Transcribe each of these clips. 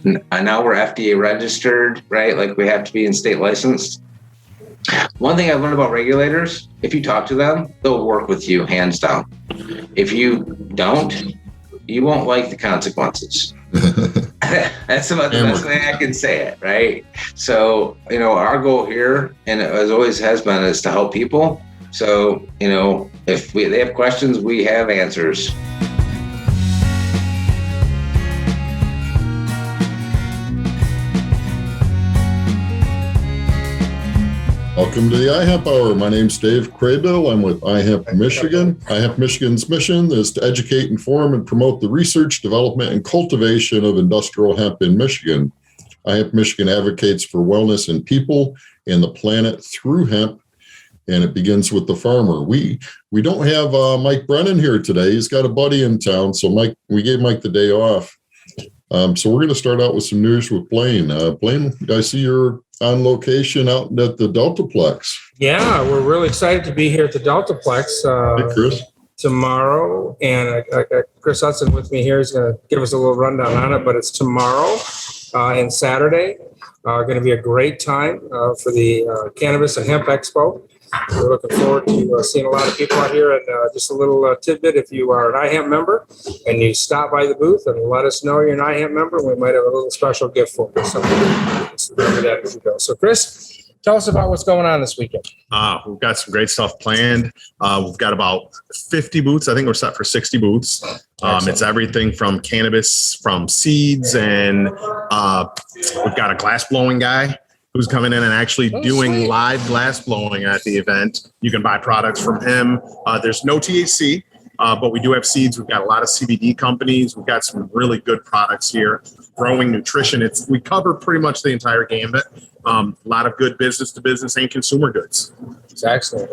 Now we're FDA registered, right? Like we have to be in state licensed. One thing I've learned about regulators, if you talk to them, they'll work with you hands down. If you don't, you won't like the consequences. That's about the best way I can say it, right? So, our goal here, and as always has been, is to help people. So, if they have questions, we have answers. Welcome to the iHemp Hour. My name's Dave Craybill. I'm with iHemp Michigan. iHemp Michigan's mission is to educate, inform, and promote the research, development, and cultivation of industrial hemp in Michigan. iHemp Michigan advocates for wellness in people and the planet through hemp, and it begins with the farmer. We don't have Mike Brennan here today. He's got a buddy in town, so we gave Mike the day off. So we're going to start out with some news with Blaine. Blaine, I see you're on location out at the Deltaplex. Yeah, we're really excited to be here at the Deltaplex Hey, Chris. tomorrow. And Chris Hudson with me here is going to give us a little rundown on it, but it's tomorrow and Saturday. Going to be a great time for the Cannabis and Hemp Expo. We're looking forward to seeing a lot of people out here. And just a little tidbit, if you are an iHemp member and you stop by the booth and let us know you're an iHemp member, we might have a little special gift for you. So remember that as you go. So Chris, tell us about what's going on this weekend. We've got some great stuff planned. We've got about 50 booths. I think we're set for 60 booths. It's everything from cannabis, from seeds, and we've got a glass blowing guy who's coming in and actually doing live glass blowing at the event. You can buy products from him. There's no THC, but we do have seeds. We've got a lot of CBD companies. We've got some really good products here. Growing nutrition. We cover pretty much the entire gambit. A lot of good business to business and consumer goods. It's excellent.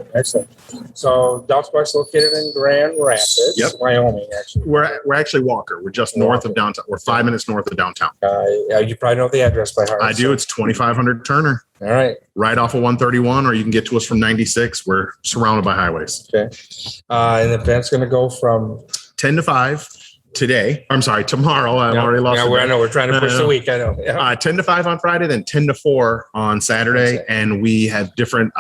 So Deltaplex located in Grand Rapids, Wyoming, actually. We're actually Walker. We're just north of downtown. We're 5 minutes north of downtown. You probably know the address by heart. I do. It's 2500 Turner. All right. Right off of 131, or you can get to us from 96. We're surrounded by highways. Okay. And the event's going to go from 10 to 5 today. I'm sorry, tomorrow. I've already lost it. I know. We're trying to push the week. I know. Yeah. 10 to 5 on Friday, then 10 to 4 on Saturday. And we have different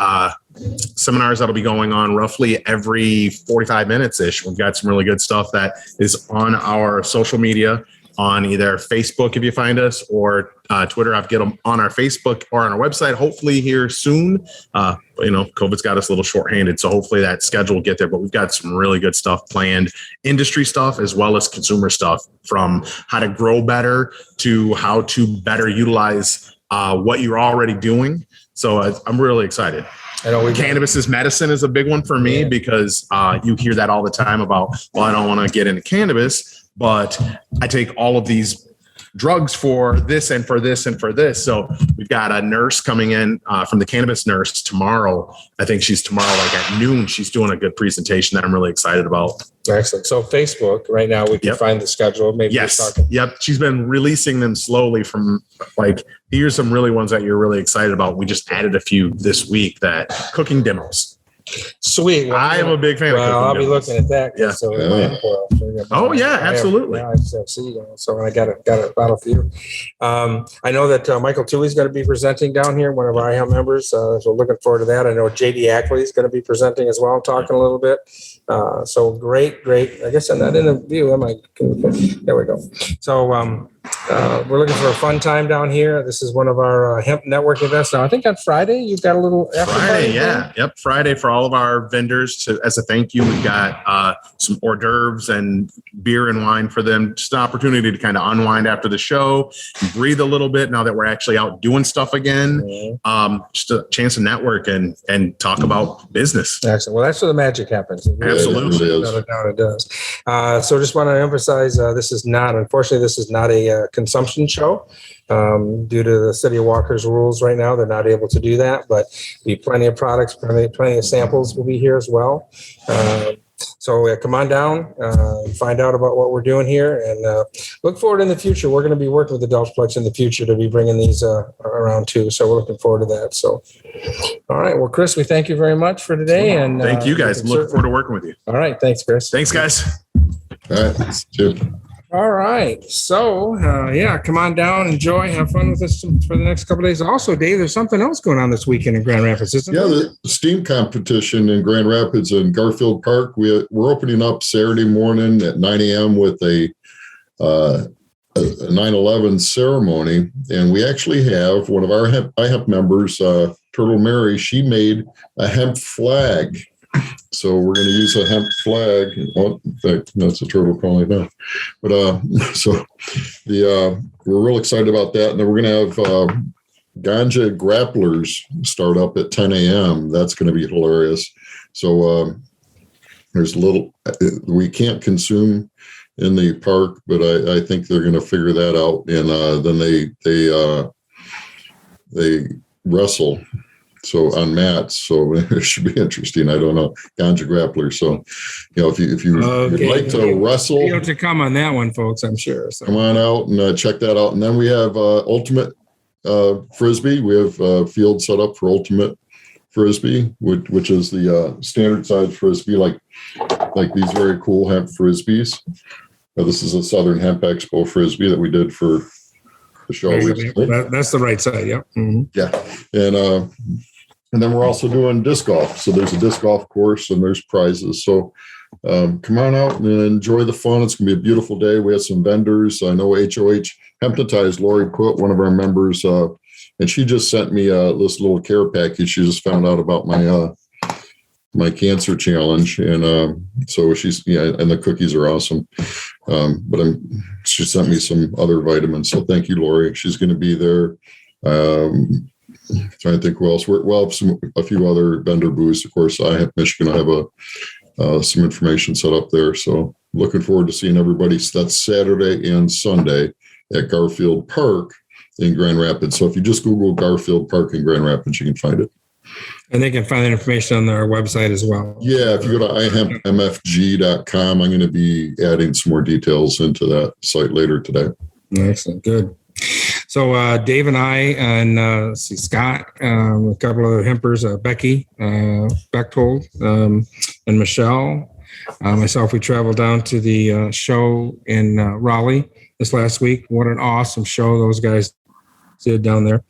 seminars that'll be going on roughly every 45 minutes-ish. We've got some really good stuff that is on our social media, on either Facebook if you find us, or Twitter. I'll get them on our Facebook or on our website, hopefully here soon. COVID's got us a little shorthanded, so hopefully that schedule will get there. But we've got some really good stuff planned, industry stuff as well as consumer stuff, from how to grow better to how to better utilize what you're already doing. So I'm really excited. I know cannabis is medicine is a big one for me, because you hear that all the time about, well, I don't want to get into cannabis, but I take all of these drugs for this and for this and for this. So we've got a nurse coming in from the cannabis nurse tomorrow. I think she's tomorrow, like at noon. She's doing a good presentation that I'm really excited about. Excellent. So Facebook right now, we can find the schedule. Maybe Yep. She's been releasing them slowly from here's some really ones that you're really excited about. We just added a few this week, that cooking demos. Sweet. Well, I am a big fan of cooking I'll be demos. looking at that. Yeah. So absolutely. So I got a bottle for you. I know that Michael Toohey's going to be presenting down here, one of our iHemp members. So looking forward to that. I know JD Ackley is going to be presenting as well, talking a little bit. So great. I guess I'm not in the view. There we go. So we're looking for a fun time down here. This is one of our hemp network events. Now, I think on Friday you've got a little Friday. Yep. Friday for all of our vendors as a thank you. We've got some hors d'oeuvres and beer and wine for them. Just an opportunity to kind of unwind after the show and breathe a little bit now that we're actually out doing stuff again. Just a chance to network and talk about business. Excellent. Well, that's where the magic happens. Absolutely. Without a doubt it does. So just want to emphasize, unfortunately, this is not a consumption show. Due to the city of Walker's rules right now, they're not able to do that, but be plenty of products, plenty of samples will be here as well. So come on down, find out about what we're doing here, and look forward in the future. We're going to be working with the Deltaplex in the future to be bringing these around too. So we're looking forward to that. So, all right. Well, Chris, we thank you very much for today. And thank you guys. I'm looking forward to working with you. All right. Thanks, Chris. Thanks, guys. All right. Thanks, too. All right. So, come on down, enjoy, have fun with us for the next couple of days. Also, Dave, there's something else going on this weekend in Grand Rapids, isn't there? Yeah, the STEAM competition in Grand Rapids in Garfield Park. We're opening up Saturday morning at 9 a.m. with a 9/11 ceremony. And we actually have one of our iHemp members, Turtle Mary, she made a hemp flag. So we're going to use a hemp flag. Oh, in fact, that's a turtle calling now. But we're real excited about that. And then we're going to have ganja grapplers start up at 10 a.m. That's going to be hilarious. So there's we can't consume in the park, but I think they're going to figure that out. And then they wrestle. So on mats, so it should be interesting. I don't know, ganja grappler. So, if you would like to wrestle, to come on that one, folks, I'm sure. So. Come on out and check that out. And then we have ultimate frisbee. We have field set up for ultimate frisbee, which is the standard size frisbee, like these very cool hemp frisbees. This is a Southern Hemp Expo frisbee that we did for the show recently. That's the right side. Yeah. Mm-hmm. Yeah. And then we're also doing disc golf. So there's a disc golf course and there's prizes. So come on out and enjoy the fun. It's going to be a beautiful day. We have some vendors. I know HOH Hempnotized, Lori Put, one of our members, and she just sent me this little care package. She just found out about my cancer challenge. And so and the cookies are awesome. But she sent me some other vitamins. So thank you, Lori. She's going to be there. Trying to think who else. We'll have a few other vendor booths. Of course, iHemp Michigan. I have some information set up there. So looking forward to seeing everybody. That's Saturday and Sunday at Garfield Park in Grand Rapids. So if you just Google Garfield Park in Grand Rapids, you can find it. And they can find that information on our website as well. Yeah, if you go to ihempmfg.com, I'm going to be adding some more details into that site later today. Excellent. Good. So Dave and I and Scott, a couple of other hempers, Becky Bechtold, and Michelle, myself, we traveled down to the show in Raleigh this last week. What an awesome show those guys did down there.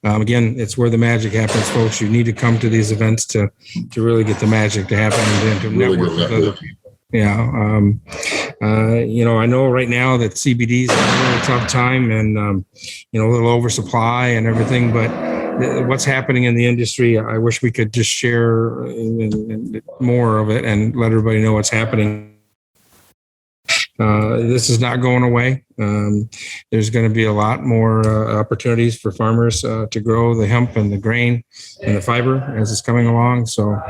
Again, it's where the magic happens, folks. You need to come to these events to really get the magic to happen and to network with other people. Yeah. I know right now that CBD is a really tough time and, a little oversupply and everything, but what's happening in the industry, I wish we could just share more of it and let everybody know what's happening. This is not going away. There's going to be a lot more opportunities for farmers to grow the hemp and the grain and the fiber as it's coming along. So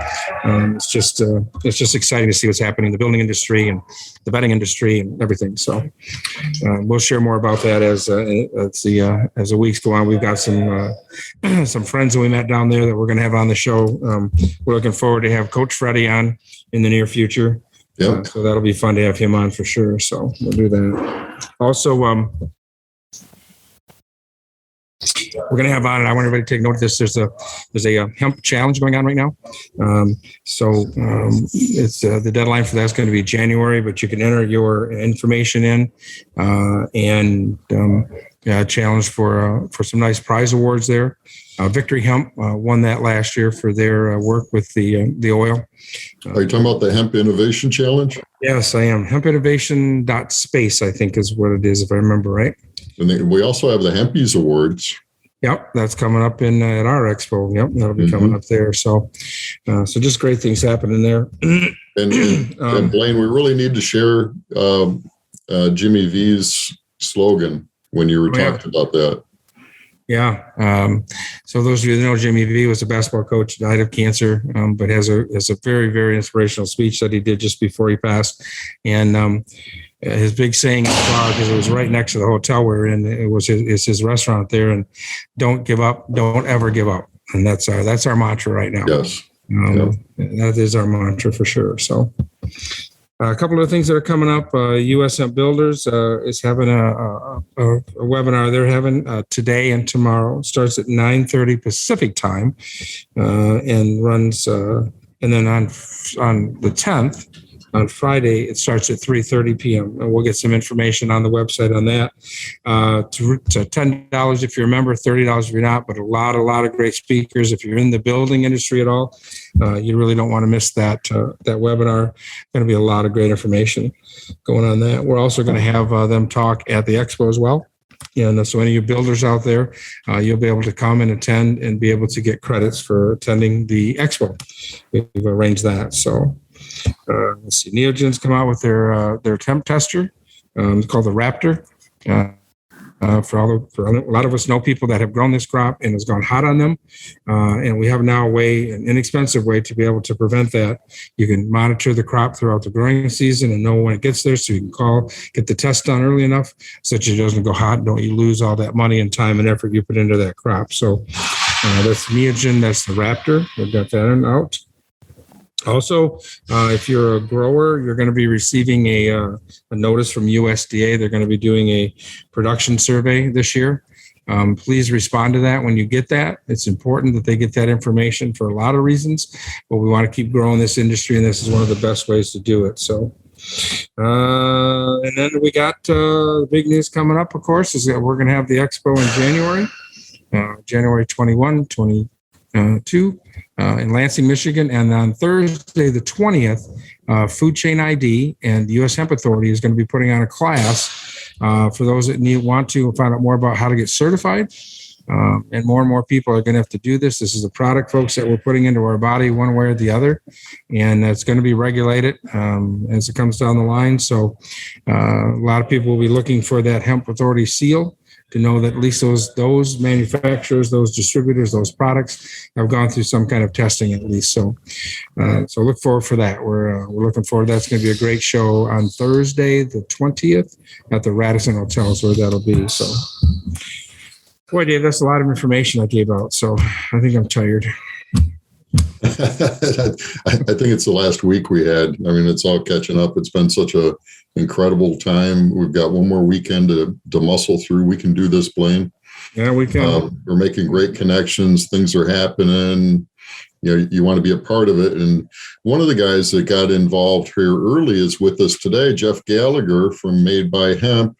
it's just exciting to see what's happening in the building industry and the bedding industry and everything. So we'll share more about that as the weeks go on. We've got some friends that we met down there that we're going to have on the show. We're looking forward to have Coach Freddie on in the near future. Yep. So that'll be fun to have him on for sure. So we'll do that. Also, we're going to have on, and I want everybody to take note of this. There's a hemp challenge going on right now. It's the deadline for that's going to be January, but you can enter your information in and challenge for some nice prize awards there. Victory Hemp won that last year for their work with the oil. Are you talking about the Hemp Innovation Challenge? Yes, I am. Hempinnovation.space, I think is what it is, if I remember right. And we also have the Hempies Awards. Yep, that's coming up at our expo. Yep, that'll be coming up there. So just great things happening there. And Blaine, we really need to share Jimmy V's slogan when you were talking about that. Yeah. So those of you that know, Jimmy V was a basketball coach, died of cancer, but has a very, very inspirational speech that he did just before he passed. And his big saying in the bar, because it was right next to the hotel we're in, it's his restaurant there, and don't give up, don't ever give up. And that's our mantra right now. Yes. That is our mantra for sure. So a couple of things that are coming up. US Hemp Builders is having a webinar they're having today and tomorrow. It starts at 9:30 Pacific time and runs, and then on the 10th, On Friday, it starts at 3:30 p.m. And we'll get some information on the website on that. To $10 if you're a member, $30 if you're not, but a lot of great speakers. If you're in the building industry at all, you really don't want to miss that webinar. Going to be a lot of great information going on that. We're also going to have them talk at the expo as well. And so any of you builders out there, you'll be able to come and attend and be able to get credits for attending the expo. We've arranged that. So let's see, Neogen's come out with their temp tester. It's called the Raptor. For a lot of us know people that have grown this crop and has gone hot on them. And we have now an inexpensive way to be able to prevent that. You can monitor the crop throughout the growing season and know when it gets there, so you can get the test done early enough so that it doesn't go hot. Don't you lose all that money and time and effort you put into that crop. So that's Neogen, that's the Raptor. We've got that out. Also, if you're a grower, you're going to be receiving a notice from USDA. They're going to be doing a production survey this year. Please respond to that when you get that. It's important that they get that information for a lot of reasons, but we want to keep growing this industry, and this is one of the best ways to do it. So, and then we got the big news coming up, of course, is that we're going to have the expo in January, January 21, 22. In Lansing, Michigan. And on Thursday, the 20th, Food Chain ID and the U.S. Hemp Authority is going to be putting on a class for those that want to find out more about how to get certified. And more people are going to have to do this. This is a product, folks, that we're putting into our body one way or the other. And it's going to be regulated as it comes down the line. So a lot of people will be looking for that Hemp Authority seal to know that at least those manufacturers, those distributors, those products have gone through some kind of testing at least. So look forward for that. We're looking forward. That's going to be a great show on Thursday, the 20th, at the Radisson Hotel is where that'll be. So, boy, Dave, that's a lot of information I gave out. So I think I'm tired. I think it's the last week we had. I mean, it's all catching up. It's been such a incredible time. We've got one more weekend to muscle through. We can do this, Blaine. Yeah, we can. We're making great connections. Things are happening. You want to be a part of it. And one of the guys that got involved here early is with us today, Jeff Gallagher from Made by Hemp.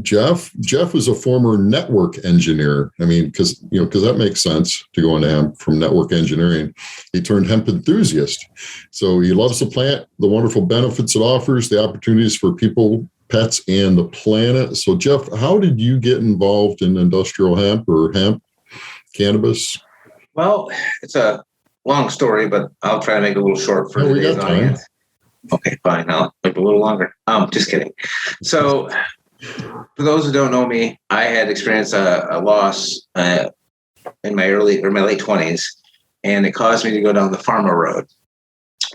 Jeff was a former network engineer. I mean, because that makes sense to go into hemp from network engineering. He turned hemp enthusiast. So he loves the plant, the wonderful benefits it offers, the opportunities for people, pets, and the planet. So Jeff, how did you get involved in industrial hemp or hemp cannabis? Well, it's a long story, but I'll try to make it a little short for today's audience. Okay, fine. I'll make it a little longer. Just kidding. So for those who don't know me, I had experienced a loss in my late 20s, and it caused me to go down the pharma road.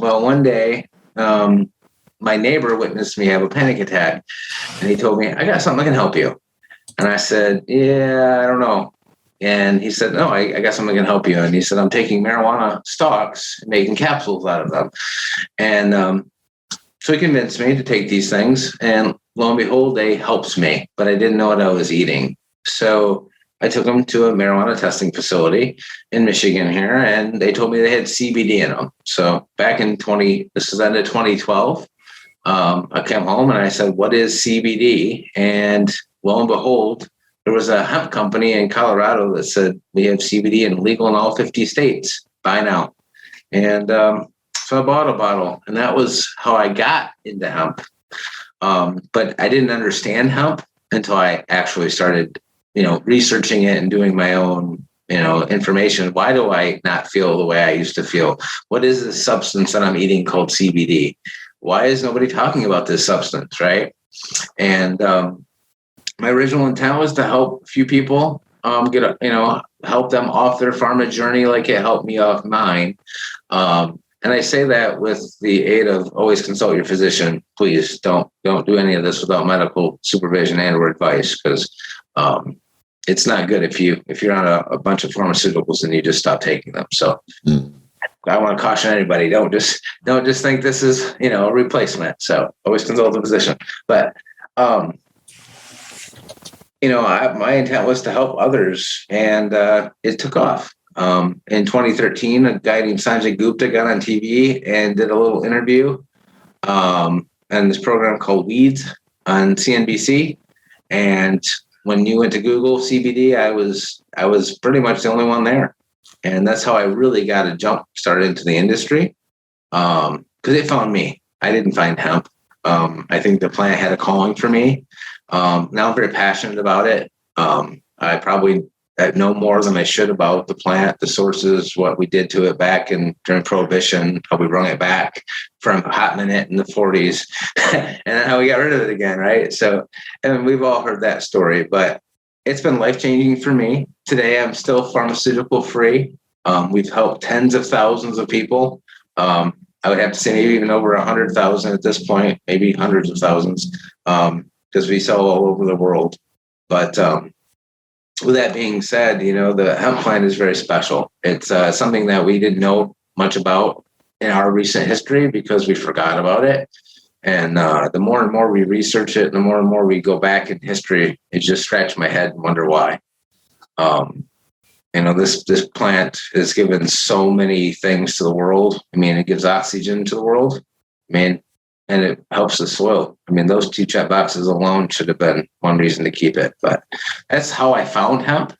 Well, one day, my neighbor witnessed me have a panic attack, and he told me, I got something that can help you. And I said, yeah, I don't know. And he said, no, I got something that can help you. And he said, I'm taking marijuana stalks and making capsules out of them. And so he convinced me to take these things, and lo and behold, they helped me, but I didn't know what I was eating. So I took them to a marijuana testing facility in Michigan here, and they told me they had CBD in them. So back in this is end of 2012, I came home and I said, what is CBD? And lo and behold, there was a hemp company in Colorado that said, we have CBD and legal in all 50 states. Buy now. And so I bought a bottle, and that was how I got into hemp. But I didn't understand hemp until I actually started, researching it and doing my own, information. Why do I not feel the way I used to feel? What is this substance that I'm eating called CBD? Why is nobody talking about this substance, right? And my original intent was to help a few people help them off their pharma journey like it helped me off mine. And I say that with the aid of always consult your physician. Please don't do any of this without medical supervision and or advice, because it's not good if you're on a bunch of pharmaceuticals and you just stop taking them. So I want to caution anybody, don't just think this is, a replacement. So always consult the physician. But my intent was to help others, and it took off. In 2013, a guy named Sanjay Gupta got on TV and did a little interview and this program called Weeds on CNBC. And when you went to Google CBD, I was pretty much the only one there. And that's how I really got a jump started into the industry because it found me. I didn't find hemp. I think the plant had a calling for me. Now I'm very passionate about it. I probably know more than I should about the plant, the sources, what we did to it back during Prohibition, how we wrung it back from hot minute in the 40s, and then how we got rid of it again, right? So, and we've all heard that story, but it's been life-changing for me. Today, I'm still pharmaceutical free. We've helped tens of thousands of people. I would have to say maybe even over 100,000 at this point, maybe hundreds of thousands, because we sell all over the world. But with that being said, the hemp plant is very special. It's something that we didn't know much about in our recent history because we forgot about it. And the more and more we research it, the more and more we go back in history, it just scratch my head and wonder why. This plant has given so many things to the world. I mean, it gives oxygen to the world. And it helps the soil. Those 2 check boxes alone should have been one reason to keep it. But that's how I found hemp.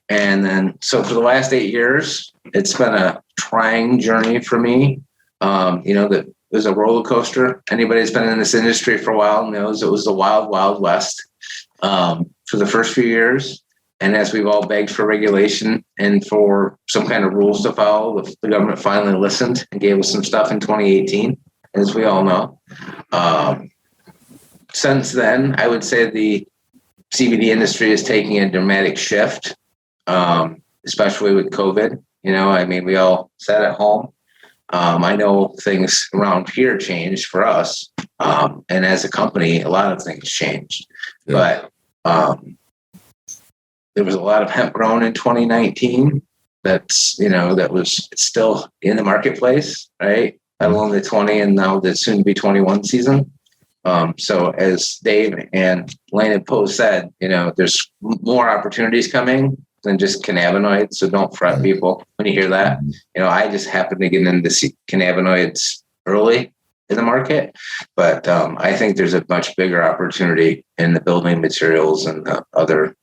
And then, so for the last 8 years, it's been a trying journey for me. That it was a roller coaster. Anybody that's been in this industry for a while knows it was the wild, wild west for the first few years. And as we've all begged for regulation and for some kind of rules to follow, the government finally listened and gave us some stuff in 2018. As we all know. Since then, I would say the CBD industry is taking a dramatic shift, especially with COVID. We all sat at home. I know things around here changed for us. And as a company, a lot of things changed. Yeah. But there was a lot of hemp grown in 2019 that's, that was still in the marketplace, right? Let alone the 20 and now the soon to be 21 season. So as Dave and Lane and Poe said, there's more opportunities coming than just cannabinoids. So don't fret, people, when you hear that. I just happened to get into cannabinoids early in the market, but I think there's a much bigger opportunity in the building materials and the other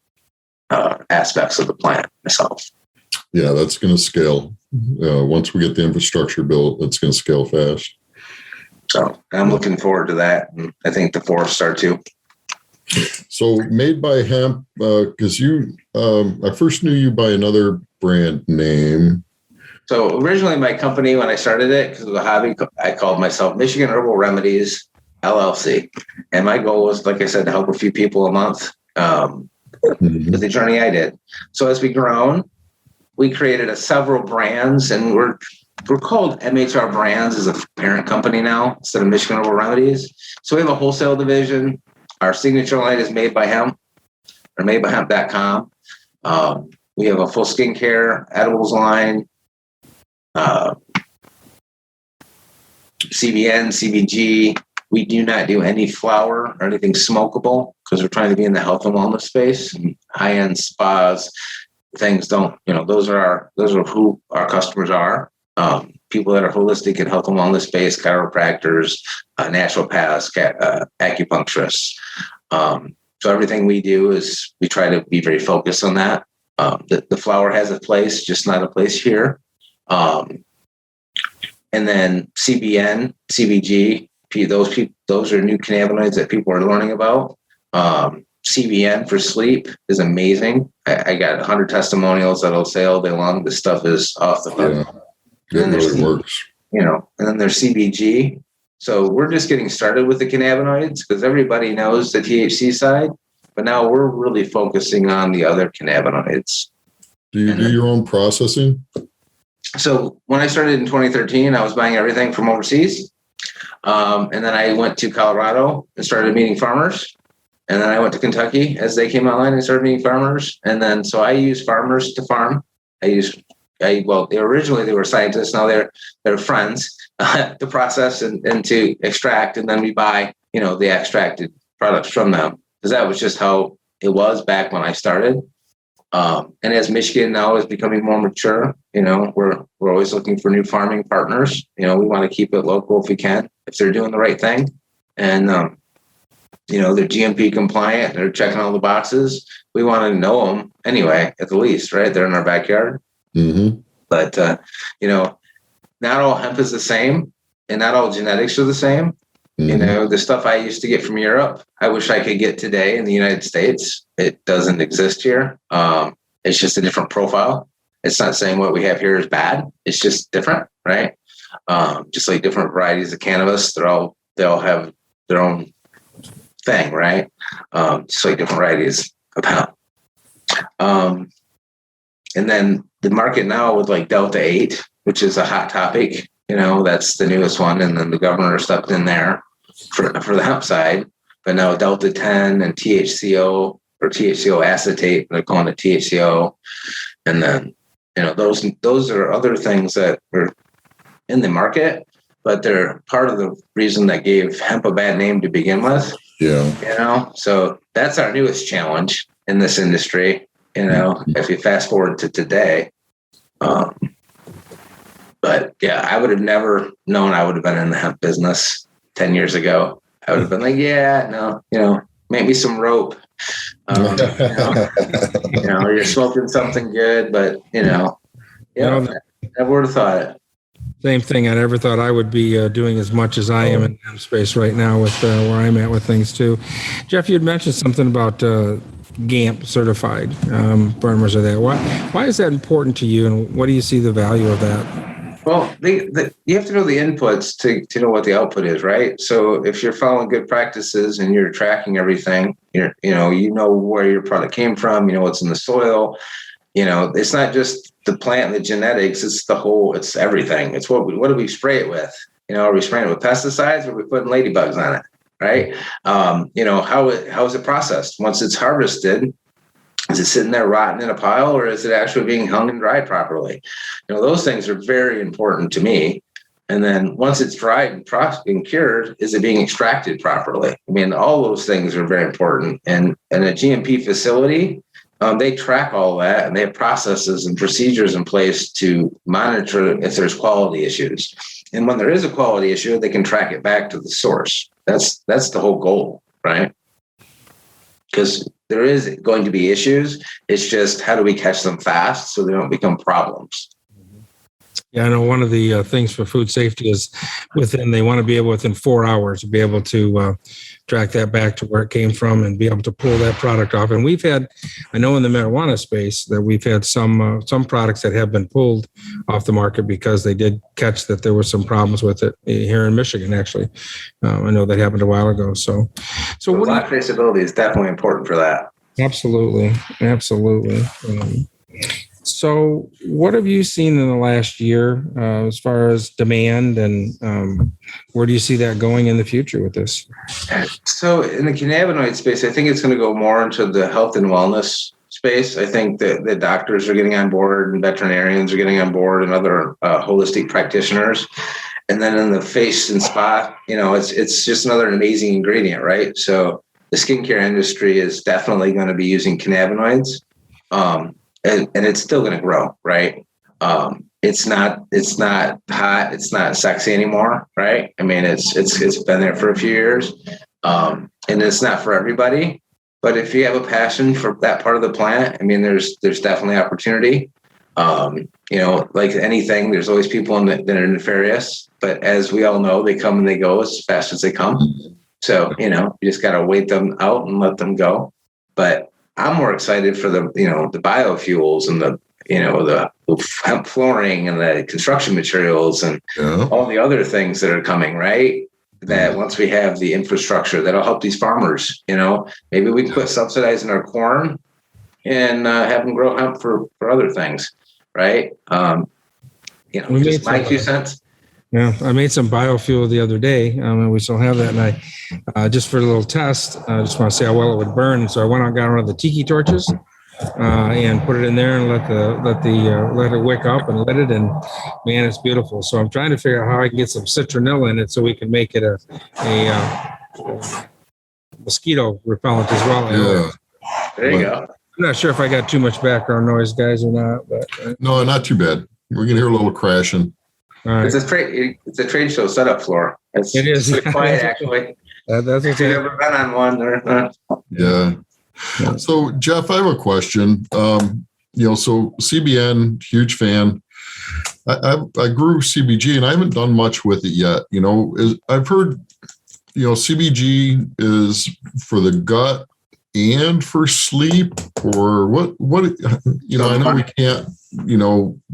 aspects of the plant myself. Yeah, that's going to scale. Once we get the infrastructure built, it's going to scale fast. So I'm looking forward to that. And I think the forests are too. So Made by Hemp, because I first knew you by another brand name. So originally my company, when I started it, because of a hobby, I called myself Michigan Herbal Remedies, LLC. And my goal was, like I said, to help a few people a month with the journey I did. So as we grown, we created several brands, and we're called MHR Brands as a parent company now instead of Michigan Herbal Remedies. So we have a wholesale division. Our signature line is Made by Hemp, or madebyhemp.com. We have a full skincare, edibles line, CBN, CBG. We do not do any flower or anything smokable because we're trying to be in the health and wellness space, and high-end spas. Things don't, those are who our customers are. People that are holistic in health and wellness space, chiropractors, naturopaths, acupuncturists. So everything we do is we try to be very focused on that. The flower has a place, just not a place here. And then CBN, CBG, those are new cannabinoids that people are learning about. CBN for sleep is amazing. I got 100 testimonials that'll say all day long, this stuff is off the hook. Yeah, it really works. And then there's CBG. So we're just getting started with the cannabinoids because everybody knows the THC side, but now we're really focusing on the other cannabinoids. Do you do your own processing? So when I started in 2013, I was buying everything from overseas. And then I went to Colorado and started meeting farmers. And then I went to Kentucky as they came online and started meeting farmers. And then, so I use farmers to farm. Originally they were scientists. Now they're friends to process and to extract. And then we buy, the extracted products from them because that was just how it was back when I started. And as Michigan now is becoming more mature, we're always looking for new farming partners. We want to keep it local if we can, if they're doing the right thing. And, they're GMP compliant, they're checking all the boxes. We want to know them anyway, at the least, right? They're in our backyard. Mm-hmm. But, not all hemp is the same and not all genetics are the same. Mm-hmm. The stuff I used to get from Europe, I wish I could get today in the United States. It doesn't exist here. It's just a different profile. It's not saying what we have here is bad. It's just different, right? Just like different varieties of cannabis, they all have their own thing, right? Just like different varieties of hemp. And then the market now with like Delta 8, which is a hot topic, that's the newest one. And then the governor stepped in there for the hemp side. But now Delta 10 and THCO or THCO acetate, they're calling it THCO. And then, those are other things that are in the market, but they're part of the reason that gave hemp a bad name to begin with. Yeah. So that's our newest challenge in this industry, if you fast forward to today. But yeah, I would have never known I would have been in the hemp business 10 years ago. I would have been like, make me some rope. You're smoking something good, but I never would have thought it. Same thing. I never thought I would be doing as much as I am in hemp space right now with where I'm at with things too. Jeff, you had mentioned something about GAMP certified farmers are that. Why is that important to you, and what do you see the value of that? Well, you have to know the inputs to know what the output is, right? So if you're following good practices and you're tracking everything, you know where your product came from, what's in the soil. It's not just the plant and the genetics; it's everything. It's what do we spray it with? Are we spraying it with pesticides, or are we putting ladybugs on it? Right? How is it processed once it's harvested? Is it sitting there rotting in a pile, or is it actually being hung and dried properly? Those things are very important to me. And then once it's dried and processed and cured, is it being extracted properly? All those things are very important. And a GMP facility, they track all that, and they have processes and procedures in place to monitor if there's quality issues. And when there is a quality issue, they can track it back to the source. That's the whole goal, right? Because there is going to be issues. It's just how do we catch them fast so they don't become problems? Yeah, I know one of the things for food safety is they want to be able within 4 hours to be able to track that back to where it came from and be able to pull that product off. And I know in the marijuana space that we've had some products that have been pulled off the market because they did catch that there were some problems with it here in Michigan, actually. I know that happened a while ago. So lot traceability is definitely important for that. Absolutely. So what have you seen in the last year as far as demand, and where do you see that going in the future with this? So in the cannabinoid space, I think it's going to go more into the health and wellness space. I think that the doctors are getting on board and veterinarians are getting on board and other holistic practitioners. And then in the face and spa, it's just another amazing ingredient, right? So the skincare industry is definitely going to be using cannabinoids. And it's still going to grow, right? It's not hot. It's not sexy anymore, right? It's been there for a few years, and it's not for everybody. But if you have a passion for that part of the plant, there's definitely opportunity. Like anything, there's always people that are nefarious. But as we all know, they come and they go as fast as they come. So you just got to wait them out and let them go. But I'm more excited for the biofuels and the hemp flooring and the construction materials and all the other things that are coming, right? That once we have the infrastructure, that'll help these farmers. Maybe we can put subsidizing our corn and have them grow hemp for other things, right? Just my 2 cents. Yeah, I made some biofuel the other day, and we still have that. And I, just for a little test, I just want to see how well it would burn. So I went out and got one of the tiki torches and put it in there and let it wick up and lit it. And man, it's beautiful. So I'm trying to figure out how I can get some citronella in it so we can make it a mosquito repellent as well. There you go. not sure if I got too much background noise, guys, or not, but No, not too bad. We can hear a little crashing. all right. It's a trade show setup floor. It is. pretty quiet, actually. That's If you've okay. ever been on one, or Yeah. So, Jeff, I have a question. So CBN, huge fan. I grew CBG and I haven't done much with it yet. I've heard, CBG is for the gut and for sleep, or what, I know we can't,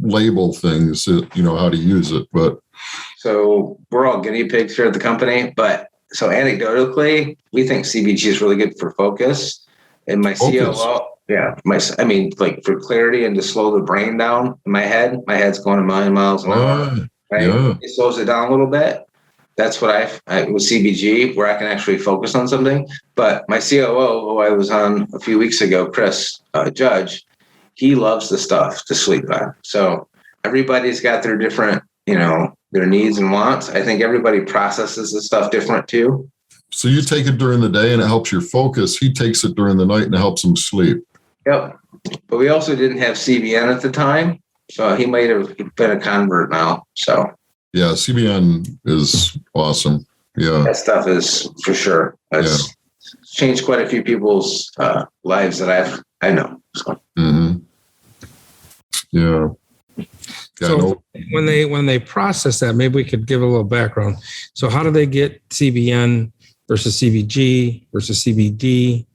label things, how to use it, but. So we're all guinea pigs here at the company, but so anecdotally, we think CBG is really good for focus. And my COO, like for clarity and to slow the brain down in my head's going a million miles an hour, right? Yeah. It slows it down a little bit. That's what I with CBG, where I can actually focus on something. But my COO, who I was on a few weeks ago, Chris Judge, he loves the stuff to sleep on. So everybody's got their different, their needs and wants. I think everybody processes the stuff different too. So you take it during the day and it helps your focus. He takes it during the night and it helps him sleep. Yep. But we also didn't have CBN at the time. So he might have been a convert now. So yeah, CBN is awesome. Yeah. That stuff is for sure. It's changed quite a few people's lives that I know. So. Mm-hmm. Yeah. So when they process that, maybe we could give a little background. So how do they get CBN versus CBG versus CBD?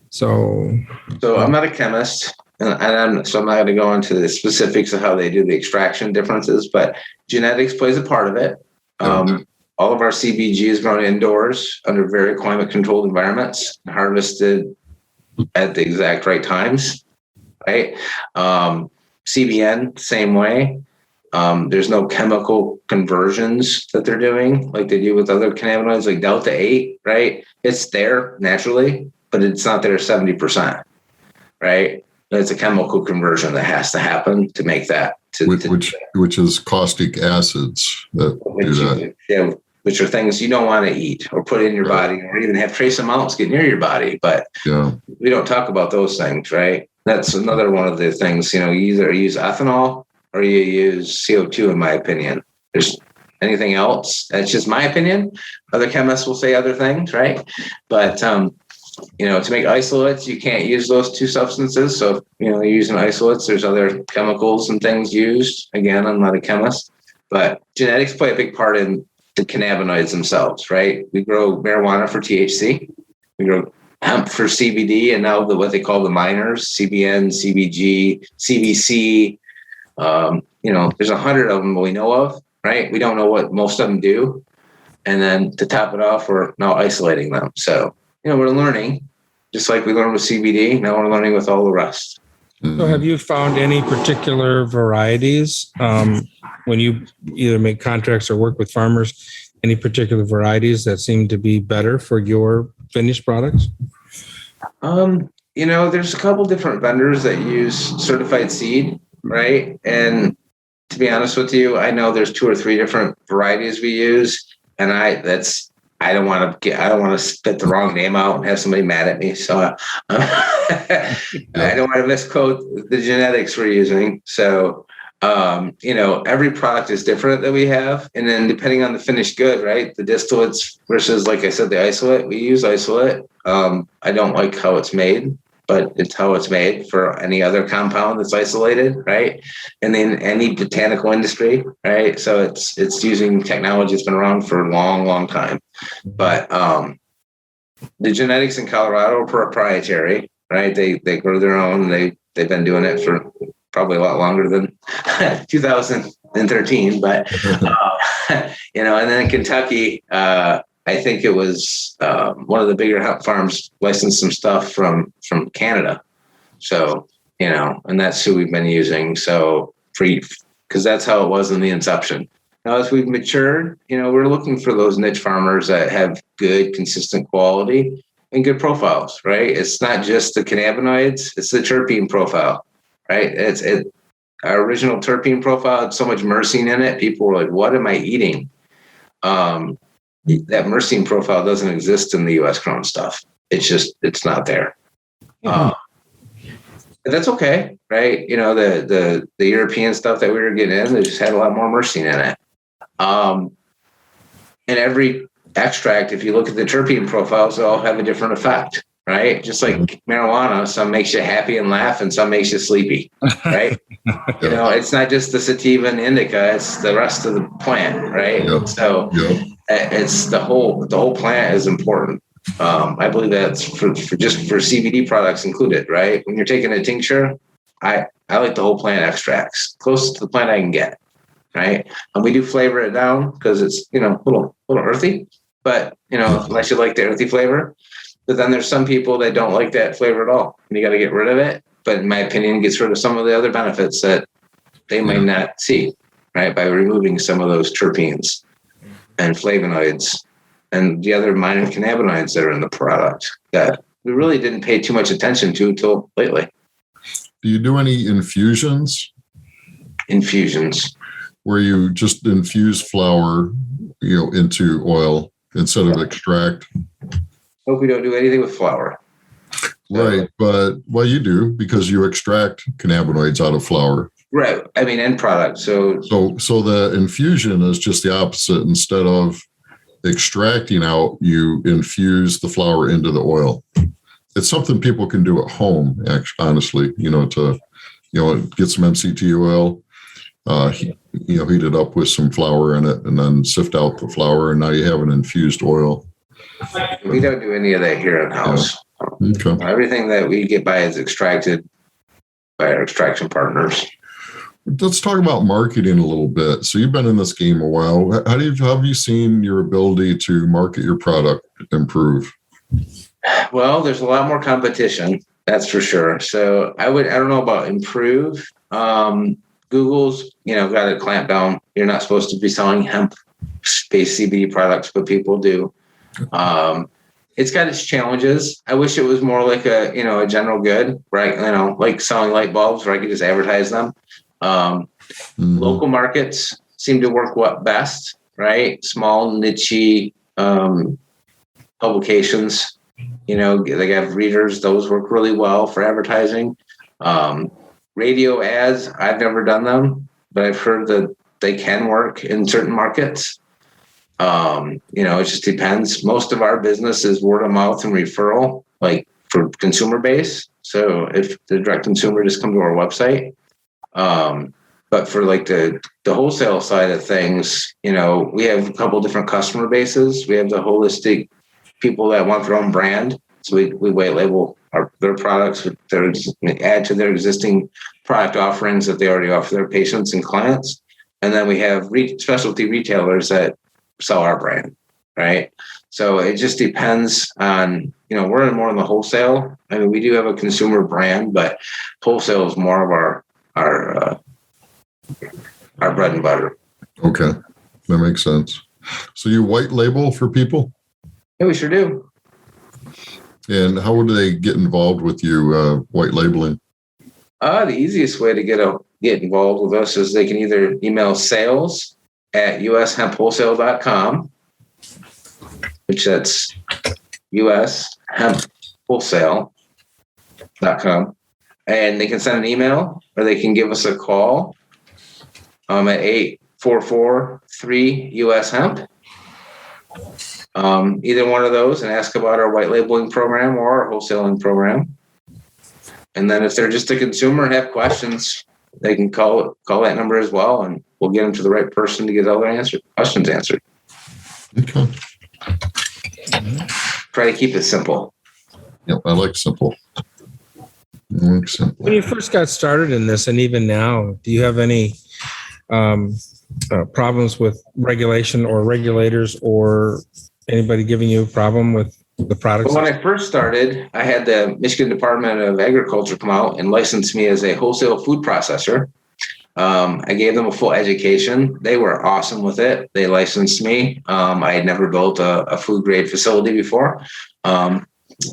So I'm not a chemist, and I'm not going to go into the specifics of how they do the extraction differences, but genetics plays a part of it. All of our CBG is grown indoors under very climate-controlled environments, harvested at the exact right times, right? CBN, same way. There's no chemical conversions that they're doing like they do with other cannabinoids like Delta 8, right? It's there naturally, but it's not there 70%, right? It's a chemical conversion that has to happen to make that. Which is caustic acids that do that. Which are things you don't want to eat or put in your body or even have trace amounts get near your body. But we don't talk about those things, right? That's another one of the things, you either use ethanol or you use CO2, in my opinion. There's anything else. That's just my opinion. Other chemists will say other things, right? But, to make isolates, you can't use those two substances. So, you're using isolates, there's other chemicals and things used. Again, I'm not a chemist. But genetics play a big part in the cannabinoids themselves, right? We grow marijuana for THC. We grow hemp for CBD, and now what they call the minors, CBN, CBG, CBC. There's 100 of them we know of, right? We don't know what most of them do. And then to top it off, we're now isolating them. So, we're learning, just like we learned with CBD. Now we're learning with all the rest. So have you found any particular varieties when you either make contracts or work with farmers, any particular varieties that seem to be better for your finished products? There's a couple different vendors that use certified seed, right? And to be honest with you, I know there's 2 or 3 different varieties we use, and I don't want to spit the wrong name out and have somebody mad at me. So I don't want to misquote the genetics we're using. So, every product is different that we have. And then depending on the finished good, right? The distillates versus, like I said, the isolate, we use isolate. I don't like how it's made, but it's how it's made for any other compound that's isolated, right? And then any botanical industry, right? So it's using technology that's been around for a long, long time. But the genetics in Colorado are proprietary, right? They grow their own. They've been doing it for probably a lot longer than 2013. But and then in Kentucky, I think it was one of the bigger hemp farms licensed some stuff from Canada. So, and that's who we've been using. So because that's how it was in the inception. Now, as we've matured, we're looking for those niche farmers that have good, consistent quality and good profiles, right? It's not just the cannabinoids, it's the terpene profile, right? Our original terpene profile had so much myrcene in it. People were like, what am I eating? That myrcene profile doesn't exist in the U.S. grown stuff. It's not there. But that's okay, right? The European stuff that we were getting in, they just had a lot more myrcene in it. And every extract, if you look at the terpene profiles, they all have a different effect, right? Just like marijuana, some makes you happy and laugh, and some makes you sleepy, right? It's not just the sativa and indica; it's the rest of the plant, right? Yep. So it's the whole plant is important. I believe that's for CBD products included, right? When you're taking a tincture, I like the whole plant extracts, closest to the plant I can get, right? And we do flavor it down because it's a little earthy, but unless you like the earthy flavor. But then there's some people that don't like that flavor at all, and you got to get rid of it. But in my opinion, it gets rid of some of the other benefits that they might not see, right? By removing some of those terpenes and flavonoids and the other minor cannabinoids that are in the product that we really didn't pay too much attention to until lately. Do you do any infusions? Infusions. Where you just infuse flower, into oil instead of extract? Hope we don't do anything with flower. Right, but you do, because you extract cannabinoids out of flower. Right. I mean, end product. So the infusion is just the opposite. Instead of extracting out, you infuse the flower into the oil. It's something people can do at home, actually, honestly, to get some MCT oil, heat it up with some flour in it, and then sift out the flour, and now you have an infused oil. We don't do any of that here in house. Okay. Everything that we get by is extracted by our extraction partners. Let's talk about marketing a little bit. So you've been in this game a while. How have you seen your ability to market your product improve? Well, there's a lot more competition, that's for sure. So I don't know about improve. Google's, got to clamp down. You're not supposed to be selling hemp-based CBD products, but people do. It's got its challenges. I wish it was more like a general good, right? Like selling light bulbs where I could just advertise them. Local markets seem to work best, right? Small niche publications, they have readers. Those work really well for advertising. Radio ads, I've never done them, but I've heard that they can work in certain markets. It just depends. Most of our business is word of mouth and referral, like for consumer base. So if the direct consumer just come to our website, but for like the wholesale side of things, we have a couple different customer bases. We have the holistic people that want their own brand. So we white label their products, add to their existing product offerings that they already offer their patients and clients. And then we have specialty retailers that sell our brand, right? So it just depends on, we're more in the wholesale. I mean, we do have a consumer brand, but wholesale is more of our bread and butter. Okay, that makes sense. So you white label for people? Yeah, we sure do. And how would they get involved with you white labeling? The easiest way to get involved with us is they can either email sales@ushempwholesale.com, which that's ushempwholesale.com, and they can send an email, or they can give us a call at 844-3-US-HEMP. Either one of those, and ask about our white labeling program or our wholesaling program. And then if they're just a consumer and have questions, they can call that number as well, and we'll get them to the right person to get all their questions answered. Okay. Try to keep it simple. Yep, I like simple. When you first got started in this, and even now, do you have any problems with regulation or regulators, or anybody giving you a problem with the products? Well, when I first started, I had the Michigan Department of Agriculture come out and license me as a wholesale food processor. I gave them a full education. They were awesome with it. They licensed me. I had never built a food grade facility before. It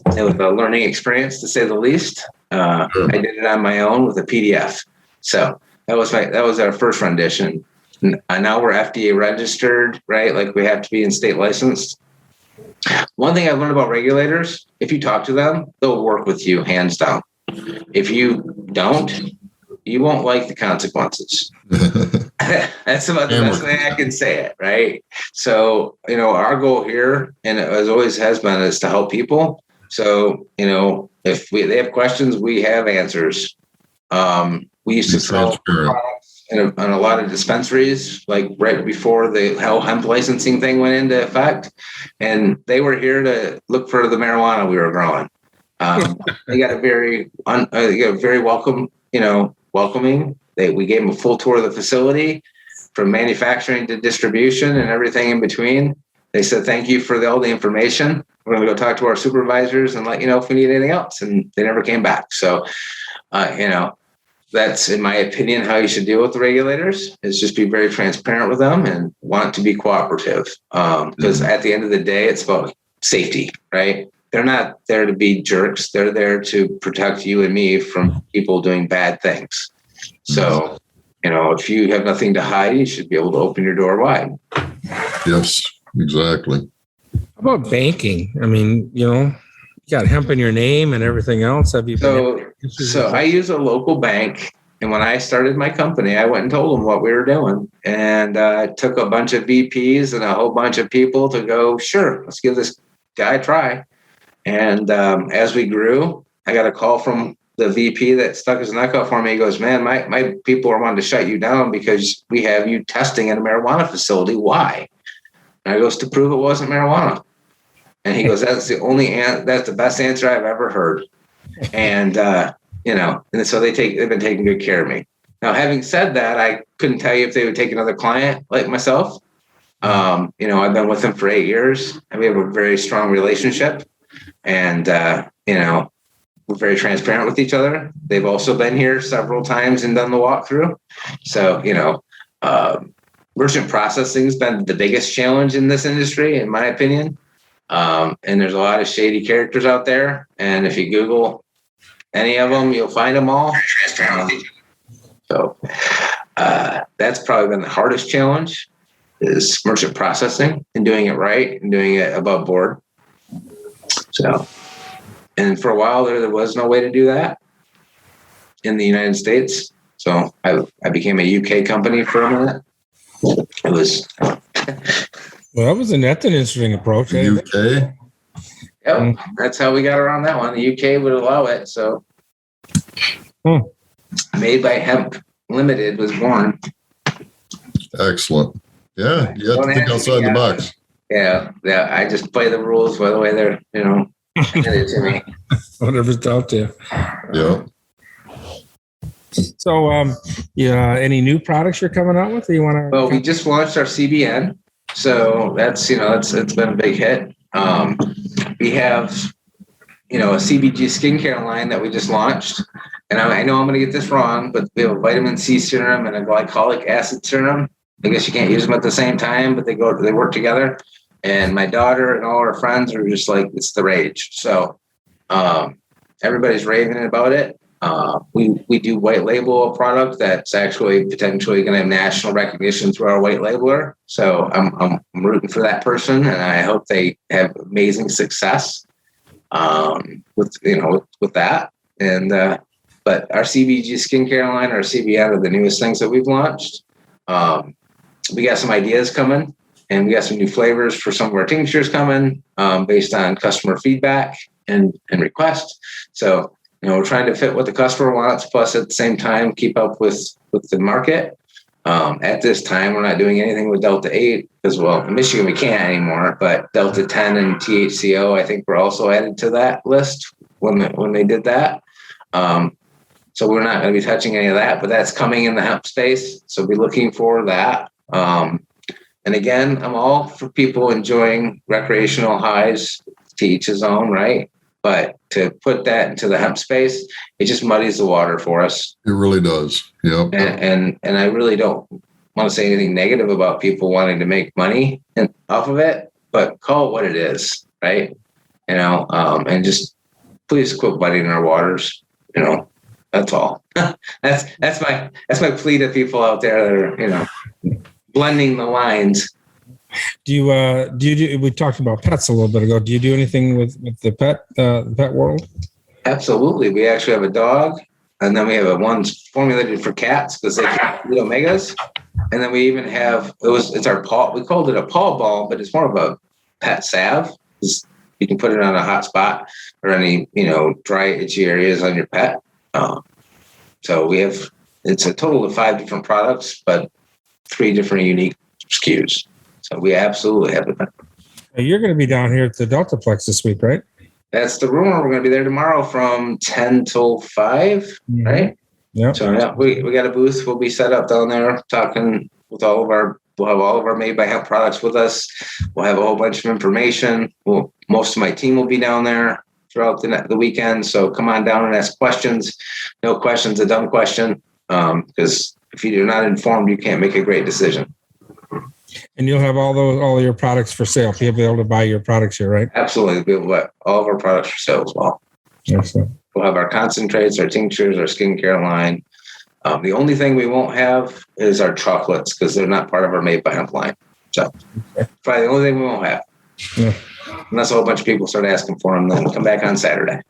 was a learning experience, to say the least. I did it on my own with a PDF. So that was our first rendition. Now we're FDA registered, right? Like we have to be in state licensed. One thing I've learned about regulators, if you talk to them, they'll work with you hands down. If you don't, you won't like the consequences. That's about the best way I can say it, right? So, our goal here, and as always has been, is to help people. So, if they have questions, we have answers. We used to sell products in a lot of dispensaries, like right before the hemp licensing thing went into effect, and they were here to look for the marijuana we were growing. They got a very welcoming. We gave them a full tour of the facility, from manufacturing to distribution and everything in between. They said, thank you for all the information. We're going to go talk to our supervisors and let you know if we need anything else. And they never came back. So, that's, in my opinion, how you should deal with the regulators, is just be very transparent with them and want to be cooperative. Because at the end of the day, it's about safety, right? They're not there to be jerks. They're there to protect you and me from people doing bad things. So, if you have nothing to hide, you should be able to open your door wide. Yes, exactly. How about banking? I mean, you got hemp in your name and everything else. Have you? So I use a local bank. And when I started my company, I went and told them what we were doing. And I took a bunch of VPs and a whole bunch of people to go, sure, let's give this guy a try. And as we grew, I got a call from the VP that stuck his neck out for me. He goes, man, my people are wanting to shut you down because we have you testing in a marijuana facility. Why? And I goes, to prove it wasn't marijuana. And he goes, that's the best answer I've ever heard. And, and so they've been taking good care of me. Now, having said that, I couldn't tell you if they would take another client like myself. I've been with them for 8 years, and we have a very strong relationship. And, we're very transparent with each other. They've also been here several times and done the walkthrough. So, merchant processing has been the biggest challenge in this industry, in my opinion. And there's a lot of shady characters out there. And if you Google any of them, you'll find them all. So that's probably been the hardest challenge, is merchant processing and doing it right and doing it above board. So, and for a while there was no way to do that in the United States. So I became a UK company for a minute. It was. Well, that's an interesting approach. UK. Yep, that's how we got around that one. The UK would allow it. So, Made by Hemp Limited was born. Excellent. Yeah, you have to think outside the box. Yeah. I just play the rules by the way they're, handed to me. Whatever's taught to you. Yeah. So, any new products you're coming out with? Or you want to? Well, we just launched our CBN, so that's it's been a big hit. We have a CBG skincare line that we just launched, and I know I'm going to get this wrong, but we have a vitamin C serum and a glycolic acid serum. I guess you can't use them at the same time, but they work together. And my daughter and all our friends are just like, it's the rage. So everybody's raving about it. We do white label a product that's actually potentially going to have national recognition through our white labeler. So I'm rooting for that person, and I hope they have amazing success with that. And but our CBG skincare line, our CBN, are the newest things that we've launched. We got some ideas coming, and we got some new flavors for some of our tinctures coming based on customer feedback and request. So, we're trying to fit what the customer wants, plus at the same time, keep up with the market. At this time, we're not doing anything with Delta 8 because, in Michigan, we can't anymore, but Delta 10 and THCO, I think, were also added to that list when they did that. So we're not going to be touching any of that, but that's coming in the hemp space. So be looking for that. And again, I'm all for people enjoying recreational highs, to each his own, right? But to put that into the hemp space, it just muddies the water for us. It really does. Yep. And I really don't want to say anything negative about people wanting to make money off of it, but call it what it is, right? And just please quit muddying our waters. That's all. that's my plea to people out there that are, blending the lines. Do you we talked about pets a little bit ago. Do you do anything with the pet world? Absolutely. We actually have a dog And then we have one formulated for cats because they can't eat omegas. And then we even have, it's our paw, we called it a paw balm, but it's more of a pet salve. You can put it on a hot spot or any, dry, itchy areas on your pet. So it's a total of 5 different products, but 3 different unique SKUs. So we absolutely have it. You're going to be down here at the Deltaplex this week, right? That's the rumor. We're going to be there tomorrow from 10 till 5, right? Yeah. So yeah, we got a booth. We'll be set up down there talking with we'll have all of our made by hemp products with us. We'll have a whole bunch of information. Most of my team will be down there throughout the weekend. So come on down and ask questions. No question's a dumb question. Because if you're not informed, you can't make a great decision. And you'll have all your products for sale. You'll be able to buy your products here, right? Absolutely. We'll have all of our products for sale as well. Excellent. We'll have our concentrates, our tinctures, our skincare line. The only thing we won't have is our chocolates because they're not part of our Made by Hemp line. So probably the only thing we won't have. Yeah. Unless a whole bunch of people start asking for them, then come back on Saturday.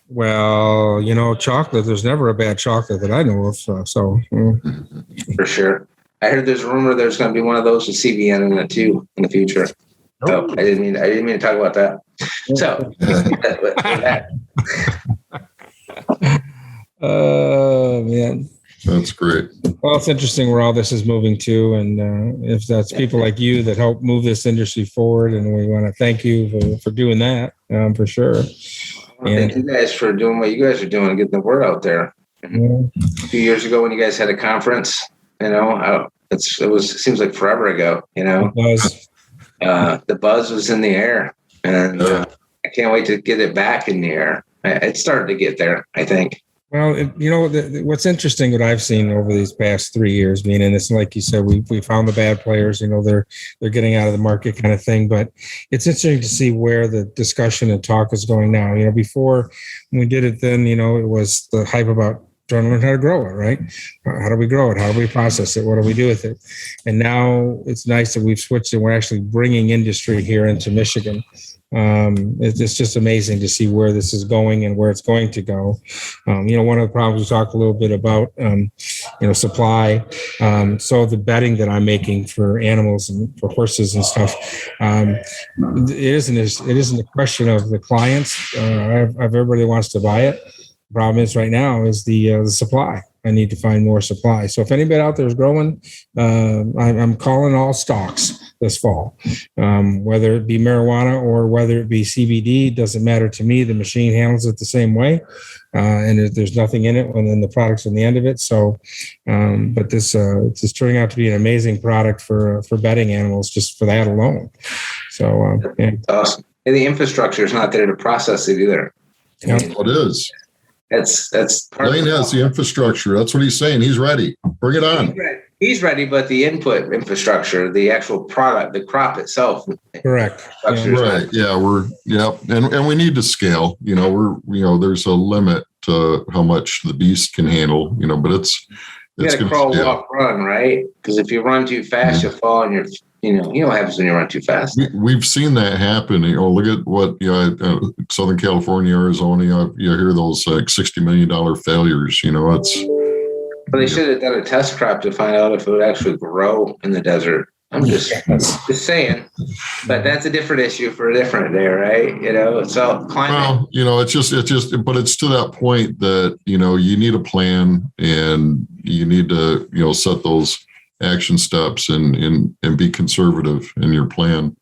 Well, chocolate, there's never a bad chocolate that I know of. For sure. I heard there's a rumor there's going to be one of those with CBN in it too in the future. So I didn't mean to talk about that. So oh man, that's great. Well, it's interesting where all this is moving to, and if that's people like you that help move this industry forward, and we want to thank you for doing that for sure. Thank you guys for doing what you guys are doing, getting the word out there. A few years ago when you guys had a conference, it seems like forever ago, the buzz was in the air, and I can't wait to get it back in the air. It's starting to get there, I think. Well, what's interesting, what I've seen over these past 3 years, and it's like you said, we found the bad players, they're getting out of the market kind of thing, but it's interesting to see where the discussion and talk is going now. Before when we did it then, it was the hype about trying to learn how to grow it, right? How do we grow it? How do we process it? What do we do with it? And now it's nice that we've switched and we're actually bringing industry here into Michigan. It's just amazing to see where this is going and where it's going to go. One of the problems we talked a little bit about, supply. So the bedding that I'm making for animals and for horses and stuff, it isn't a question of the clients. Everybody wants to buy it. The problem is right now is the supply. I need to find more supply. So if anybody out there is growing, I'm calling all stocks this fall, whether it be marijuana or whether it be CBD, doesn't matter to me. The machine handles it the same way. And there's nothing in it when then the product's on the end of it. So, but this is turning out to be an amazing product for bedding animals, just for that alone. So, yeah. Awesome. And the infrastructure is not there to process it either. It is. That's part Lane has the infrastructure. That's what he's saying. He's ready. Bring it on. He's ready, but the input infrastructure, the actual product, the crop itself. Correct. Right. Yeah. And we need to scale. There's a limit to how much the beast can handle. But it's you got to crawl, walk, run, right? Because if you run too fast, you'll fall on your. What happens when you run too fast. We've seen that happen. Look at what Southern California, Arizona. You hear those like $60 million failures. It's. But they should have done a test crop to find out if it would actually grow in the desert. I'm just saying, but that's a different issue for a different day, right? It's all climate. Well, it's just, but it's to that point that, you need a plan and you need to, set those action steps and be conservative in your plan.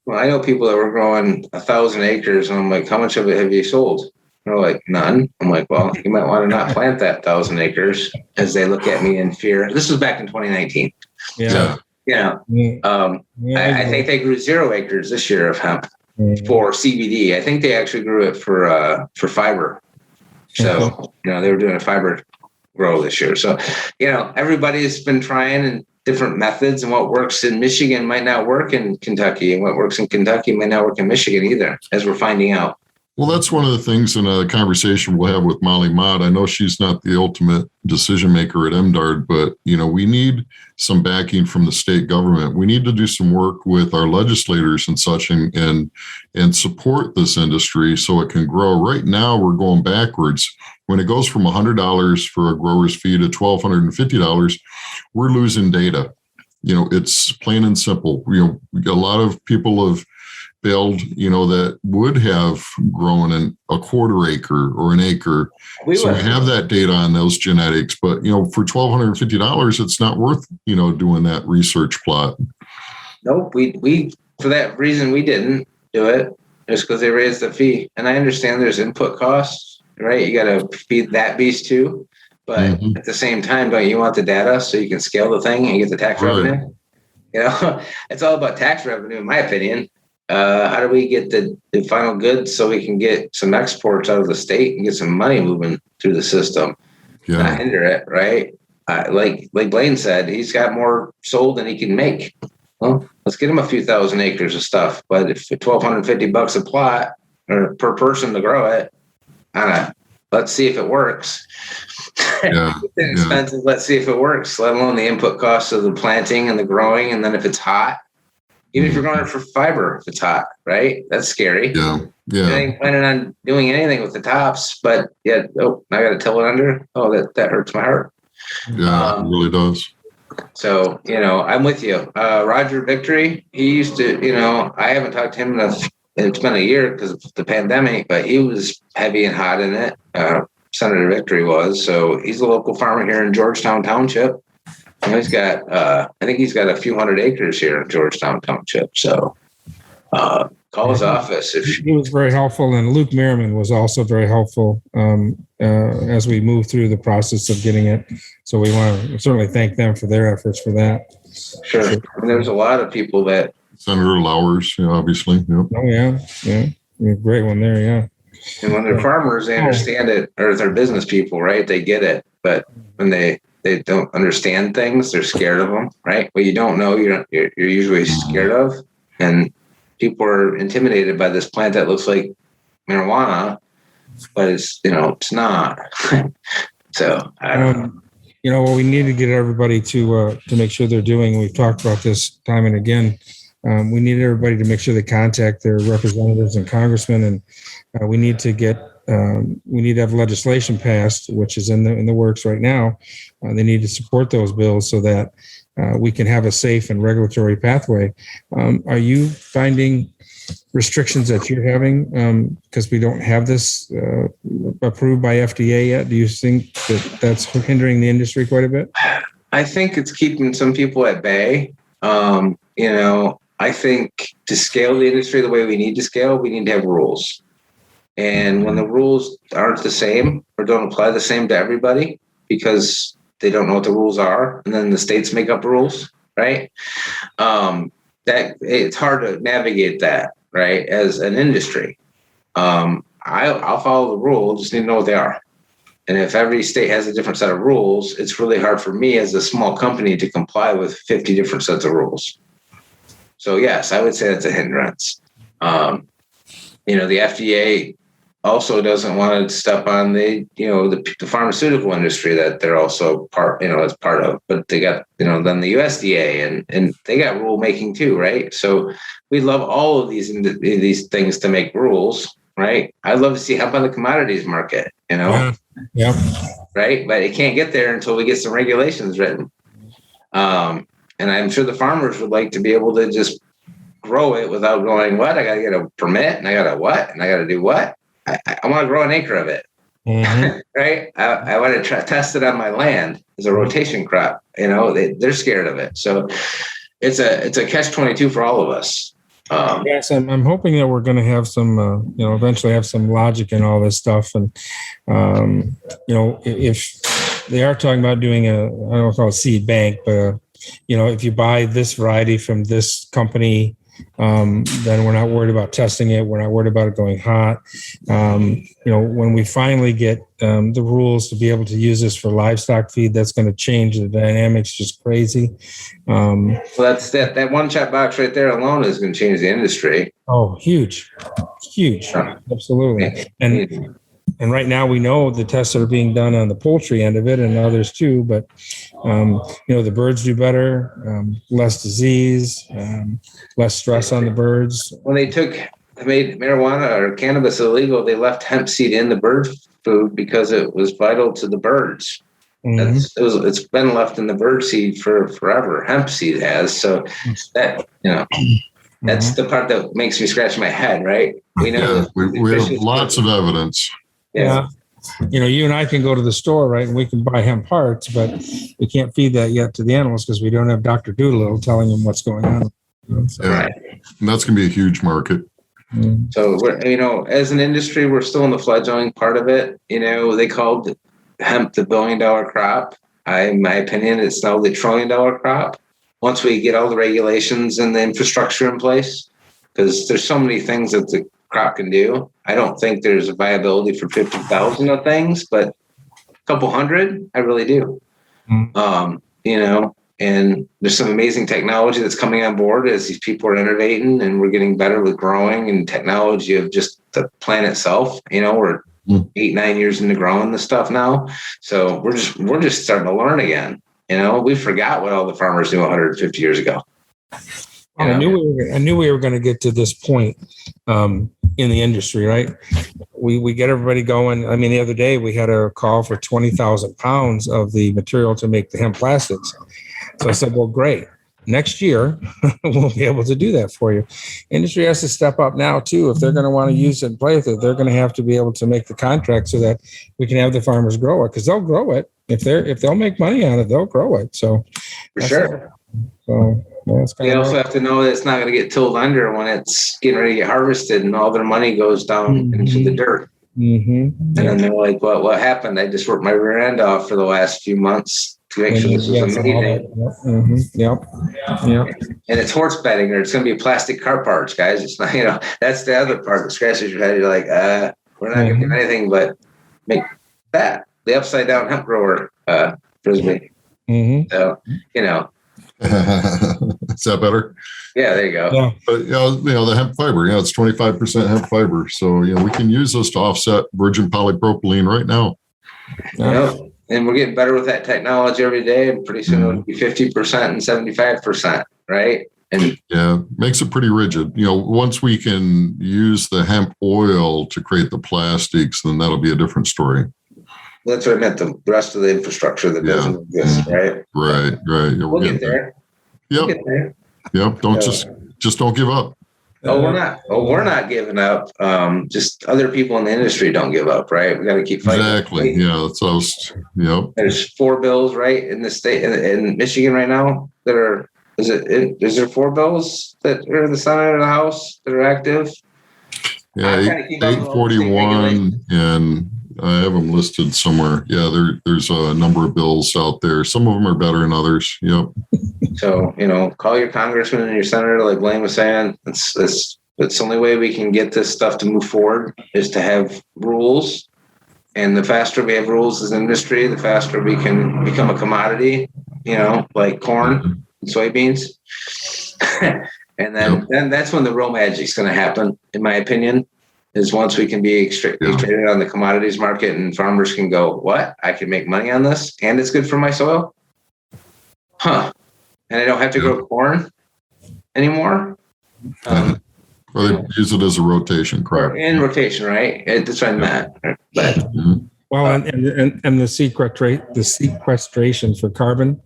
Well, I know people that were growing 1,000 acres, and I'm like, how much of it have you sold? They're like, none. I'm like, well, you might want to not plant that 1,000 acres, as they look at me in fear. This was back in 2019. Yeah. I think they grew 0 acres this year of hemp for CBD. I think they actually grew it for fiber. So, they were doing a fiber grow this year. So, everybody's been trying and different methods, and what works in Michigan might not work in Kentucky, and what works in Kentucky might not work in Michigan either, as we're finding out. Well, that's one of the things in a conversation we'll have with Molly Mott. I know she's not the ultimate decision maker at MDARD, but we need some backing from the state government. We need to do some work with our legislators and such, and support this industry so it can grow. Right now, we're going backwards. When it goes from $100 for a grower's fee to $1,250, we're losing data. It's plain and simple. A lot of people have build, that would have grown in a quarter acre or an acre. We have that data on those genetics, but, for $1,250, it's not worth, doing that research plot. Nope. We, for that reason, we didn't do it just because they raised the fee. And I understand there's input costs, right? You got to feed that beast too. But at the same time, don't you want the data so you can scale the thing and get the tax revenue? It's all about tax revenue, in my opinion. How do we get the final goods so we can get some exports out of the state and get some money moving through the system? Not hinder it, right? Like Blaine said, he's got more sold than he can make. Well, let's get him a few thousand acres of stuff. But if $1,250 a plot or per person to grow it, let's see if it works. It's inexpensive. Let's see if it works. Let alone the input costs of the planting and the growing, and then if it's hot. Even if you're growing it for fiber, if it's hot, right? That's scary. Yeah. I ain't planning on doing anything with the tops, but I got to till it under. Oh, that hurts my heart. Yeah, it really does. So, I'm with you. Roger Victory, he used to, I haven't talked to him enough. It's been a year because of the pandemic, but he was heavy and hot in it. Senator Victory was. So he's a local farmer here in Georgetown Township. He's got, I think he's got a few hundred acres here in Georgetown Township. So call his office. He was very helpful. And Luke Merriman was also very helpful as we move through the process of getting it. So we want to certainly thank them for their efforts for that. Sure. And there's a lot of people that. Senator Lowers, obviously. Yep. Oh, yeah. Great one there, yeah. And when they're farmers, they understand it, or they're business people, right? They get it. But when they don't understand things, they're scared of them, right? What you don't know, you're usually scared of. And people are intimidated by this plant that looks like marijuana, but it's not. So I don't know. What we need to get everybody to make sure they're doing, we've talked about this time and again, we need everybody to make sure they contact their representatives and congressmen, and we need to have legislation passed, which is in the works right now. They need to support those bills so that we can have a safe and regulatory pathway. Are you finding restrictions that you're having because we don't have this approved by FDA yet? Do you think that's hindering the industry quite a bit? I think it's keeping some people at bay. I think to scale the industry the way we need to scale, we need to have rules. And when the rules aren't the same or don't apply the same to everybody because they don't know what the rules are, and then the states make up rules, right? That it's hard to navigate that, right? As an industry, I'll follow the rules, just need to know what they are. And if every state has a different set of rules, it's really hard for me as a small company to comply with 50 different sets of rules. So yes, I would say that's a hindrance. The FDA also doesn't want to step on the pharmaceutical industry that they're also as part of, but they got, then the USDA and they got rule making too, right? So we love all of these things to make rules, right? I'd love to see hemp on the commodities market, Yeah. Right? But it can't get there until we get some regulations written. And I'm sure the farmers would like to be able to just grow it without going, what? I got to get a permit and I got to what? And I got to do what? I want to grow an acre of it. Mm-hmm. Right? I want to test it on my land as a rotation crop. They're scared of it. So it's a catch-22 for all of us. Yes, I'm hoping that we're going to have some, eventually have some logic in all this stuff. And, if they are talking about doing I don't know if call it seed bank, but, if you buy this variety from this company, then we're not worried about testing it. We're not worried about it going hot. When we finally get the rules to be able to use this for livestock feed, that's going to change the dynamics just crazy. Well, that's that one check box right there alone is going to change the industry. Oh, huge. huge. Absolutely. And right now we know the tests that are being done on the poultry end of it and others too, but the birds do better, less disease, less stress on the birds. When they made marijuana or cannabis illegal, they left hemp seed in the bird food because it was vital to the birds. Mm-hmm. It's been left in the bird seed for forever. Hemp seed has. So that, that's the part that makes me scratch my head, right? We know we have lots of evidence. Yeah. You and I can go to the store, right, and we can buy hemp parts, but we can't feed that yet to the animals because we don't have Dr. Doolittle telling them what's going on. Right. And that's going to be a huge market. So we're, as an industry, we're still in the fledgling part of it. They called hemp the $1 billion crop. In my opinion, it's now the $1 trillion crop. Once we get all the regulations and the infrastructure in place, because there's so many things that the crop can do. I don't think there's a viability for 50,000 of things, but a couple hundred, I really do. And there's some amazing technology that's coming on board as these people are innovating, and we're getting better with growing and technology of just the plant itself. We're 8-9 years into growing this stuff now. So we're just starting to learn again. We forgot what all the farmers knew 150 years ago. I knew we were going to get to this point in the industry, right? We get everybody going. I mean, the other day we had a call for 20,000 pounds of the material to make the hemp plastics. So I said, well, great. Next year, we'll be able to do that for you. Industry has to step up now, too. If they're going to want to use it and play with it, they're going to have to be able to make the contract so that we can have the farmers grow it, because they'll grow it. If they'll make money on it, they'll grow it. So for sure. So you also have to know that it's not going to get tilled under when it's getting ready to get harvested, and all their money goes down into the dirt. And then they're like, "Well, what happened? I just worked my rear end off for the last few months to make sure this was amazing." Yep. And it's horse bedding, or it's going to be plastic car parts, guys. It's not, that's the other part that scratches your head. You're like, we're not going to do anything but make that the upside down hemp grower frisbee. So, Is that better? Yeah, there you go. Yeah. But the hemp fiber, it's 25% hemp fiber. So we can use this to offset virgin polypropylene right now. And we're getting better with that technology every day. And pretty soon it'll be 50% and 75%, right? And makes it pretty rigid. Once we can use the hemp oil to create the plastics, then that'll be a different story. That's what I meant. The rest of the infrastructure that doesn't exist, right? Right. Yeah, we'll get there. Yep. We'll get there. Yep. Don't just don't give up. We're not giving up. Just other people in the industry don't give up, right? We got to keep fighting. Exactly. Yeah. That's what I was. Yep. There's 4 bills, right, in the state in Michigan right now that are. Is there 4 bills that are in the Senate or the House that are active? Yeah, 841, and I have them listed somewhere. Yeah, there's a number of bills out there. Some of them are better than others. Yep. So, call your congressman and your senator, like Blaine was saying. It's the only way we can get this stuff to move forward is to have rules. And the faster we have rules as an industry, the faster we can become a commodity, like corn and soybeans. And then that's when the real magic's going to happen, in my opinion. Is once we can be traded on the commodities market and farmers can go, what? I can make money on this and it's good for my soil? And I don't have to grow corn anymore? Or they use it as a rotation crop. In rotation, right? That's what I meant. But, well, and the sequestration for carbon,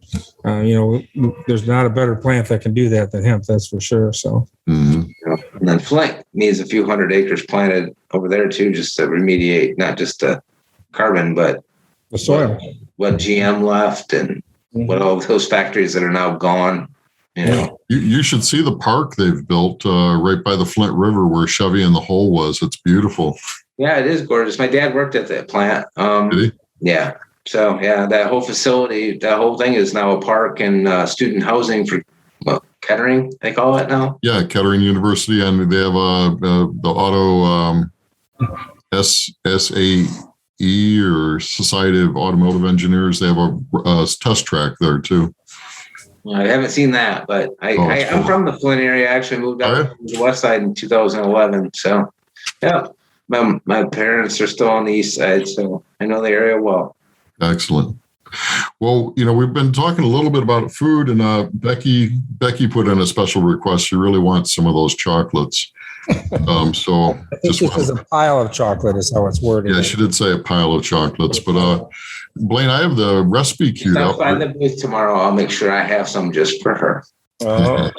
there's not a better plant that can do that than hemp, that's for sure. So, and then Flint needs a few hundred acres planted over there too, just to remediate not just the carbon, but the soil. What GM left and what all those factories that are now gone. You should see the park they've built right by the Flint River where Chevy in the Hole was. It's beautiful. Yeah, it is gorgeous. My dad worked at that plant. Did he? Yeah. So, that whole facility, that whole thing is now a park and student housing for Kettering, they call it now. Yeah, Kettering University. And they have the auto SAE or Society of Automotive Engineers. They have a test track there, too. I haven't seen that, but I'm from the Flint area. I actually moved out to the west side in 2011. So Yeah. My parents are still on the east side, so I know the area well. Excellent. Well, we've been talking a little bit about food, and Becky put in a special request. She really wants some of those chocolates. So I think this is a pile of chocolate is how it's worded. Yeah, she did say a pile of chocolates, but Blaine, I have the recipe queued up. By the booth tomorrow, I'll make sure I have some just for her. Oh.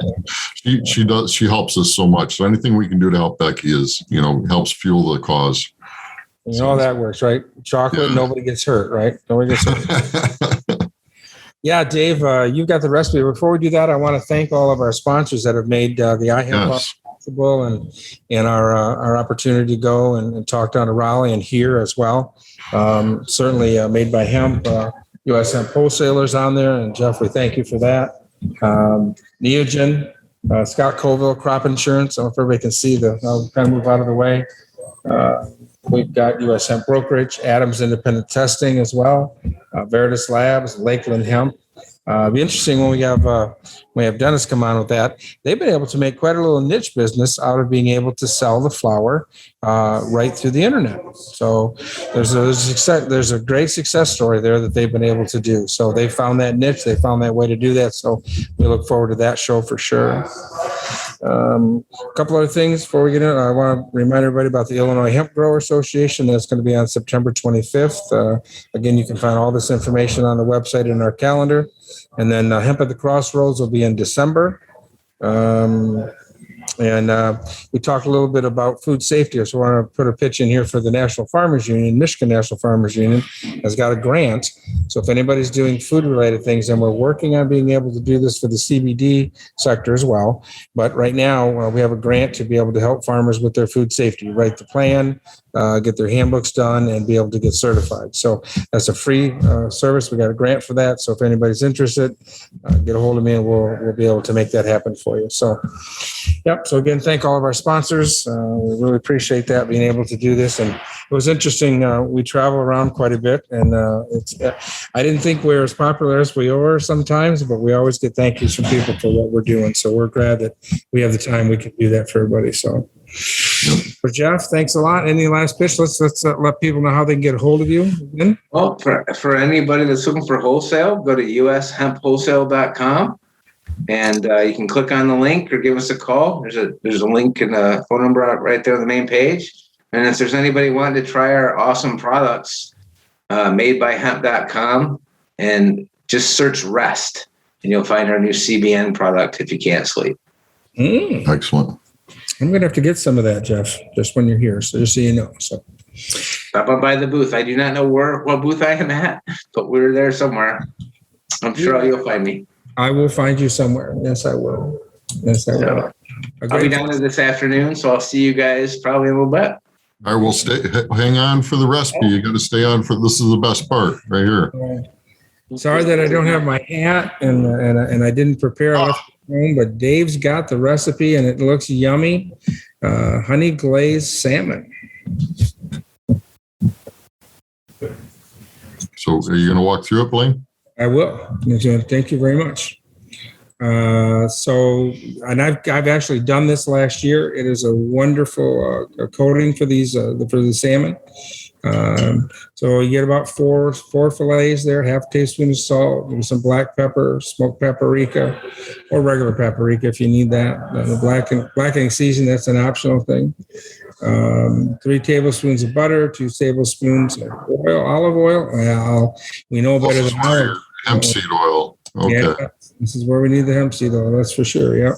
She helps us so much. So anything we can do to help Becky is, helps fuel the cause. You know how that works, right? Chocolate, yeah. Nobody gets hurt, right? Nobody gets hurt. Yeah, Dave, you've got the recipe. Before we do that, I want to thank all of our sponsors that have made the iHemp possible and our opportunity to go and talk down to Raleigh and here as well. Certainly made by Hemp, U.S. Hemp wholesalers on there. And Jeff, we thank you for that. Neogen, Scott Colville, crop insurance. I don't know if everybody can see I'll kind of move out of the way. We've got U.S. Hemp Brokerage, Adams Independent Testing as well, Veritas Labs, Lakeland Hemp. It'll be interesting when we have Dennis come on with that. They've been able to make quite a little niche business out of being able to sell the flower right through the internet. So there's a great success story there that they've been able to do. So they found that niche, they found that way to do that. So we look forward to that show for sure. A couple other things before we get in. I want to remind everybody about the Illinois Hemp Grower Association. That's going to be on September 25th. Again, you can find all this information on the website in our calendar. And then Hemp at the Crossroads will be in December. And we talked a little bit about food safety. So I want to put a pitch in here for the National Farmers Union. Michigan National Farmers Union has got a grant. So if anybody's doing food-related things, and we're working on being able to do this for the CBD sector as well. But right now, we have a grant to be able to help farmers with their food safety, write the plan, get their handbooks done, and be able to get certified. So that's a free service. We got a grant for that. So if anybody's interested, get a hold of me, and we'll be able to make that happen for you. So, yep. So again, thank all of our sponsors. We really appreciate that, being able to do this. And it was interesting. We travel around quite a bit, and I didn't think we were as popular as we are sometimes, but we always get thank yous from people for what we're doing. So we're glad that we have the time we can do that for everybody. So for Jeff, thanks a lot. Any last pitch? Let's let people know how they can get a hold of you. Again. Well, for anybody that's looking for wholesale, go to ushempwholesale.com. And you can click on the link or give us a call. There's a link and a phone number right there on the main page. And if there's anybody wanting to try our awesome products, madebyhemp.com, and just search rest, and you'll find our new CBN product if you can't sleep. Excellent. I'm going to have to get some of that, Jeff, just when you're here. So just so you know. So stop up by the booth. I do not know what booth I am at, but we're there somewhere. I'm sure you'll find me. I will find you somewhere. Yes, I will. Yes, I will. I'll be down there this afternoon, so I'll see you guys probably in a little bit. I will hang on for the recipe. You got to stay on for this is the best part right here. Sorry that I don't have my hat and I didn't prepare home, but Dave's got the recipe and it looks yummy. Honey glazed salmon. So are you going to walk through it, Blaine? I will. Thank you very much. And I've actually done this last year. It is a wonderful coating for for the salmon. So you get about four fillets there, half a teaspoon of salt, maybe some black pepper, smoked paprika, or regular paprika if you need that. The blackening season, that's an optional thing. 3 tablespoons of butter, 2 tablespoons of olive oil. Well, we know better than oil. Hemp seed oil. Okay. Yeah, this is where we need the hemp seed oil. That's for sure. Yeah.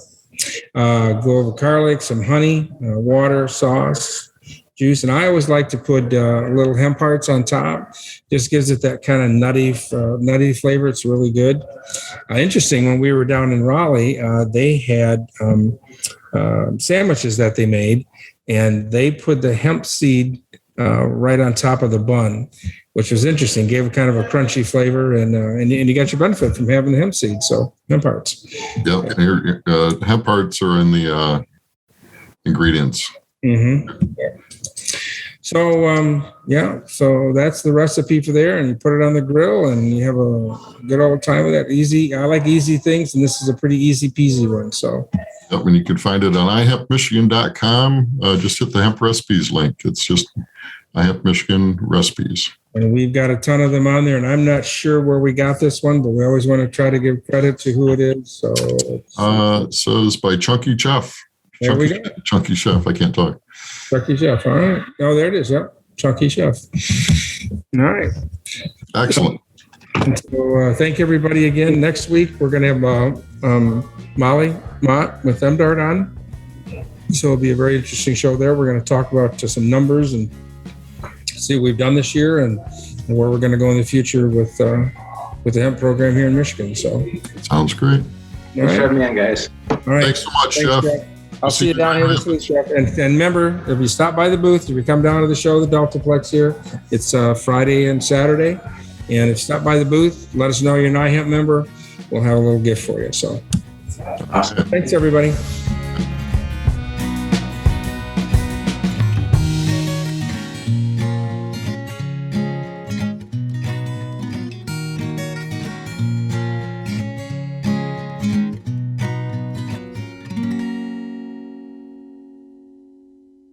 Go over garlic, some honey, water, sauce, juice, and I always like to put little hemp hearts on top. Just gives it that kind of nutty flavor. It's really good. Interesting. When we were down in Raleigh, they had sandwiches that they made, and they put the hemp seed right on top of the bun, which was interesting. Gave it kind of a crunchy flavor, and you got your benefit from having the hemp seed. So hemp hearts. Yeah, hemp hearts are in the ingredients. Mm-hmm. So so that's the recipe for there, and you put it on the grill, and you have a good old time with that. Easy. I like easy things, and this is a pretty easy peasy one. So Yep, and you can find it on ihempmichigan.com. Just hit the hemp recipes link. It's just iHemp Michigan recipes. And we've got a ton of them on there, and I'm not sure where we got this one, but we always want to try to give credit to who it is. So, So it's by Chunky Chef. There we go. Chunky Chef. I can't talk. Chunky Chef. All right. Oh, there it is. Yep. Chunky Chef. All right. Excellent. So thank everybody again. Next week, we're going to have Molly Mott with MDART on. So it'll be a very interesting show there. We're going to talk about just some numbers and see what we've done this year and where we're going to go in the future with the hemp program here in Michigan. So sounds great. Thanks for having me on, guys. All right. Thanks so much, Jeff. I'll see you down here this week, Jeff. And remember, if you stop by the booth, if you come down to the show, the Deltaplex here, it's Friday and Saturday. And if you stop by the booth, let us know you're an iHemp member. We'll have a little gift for you. So, Awesome. Thanks, everybody.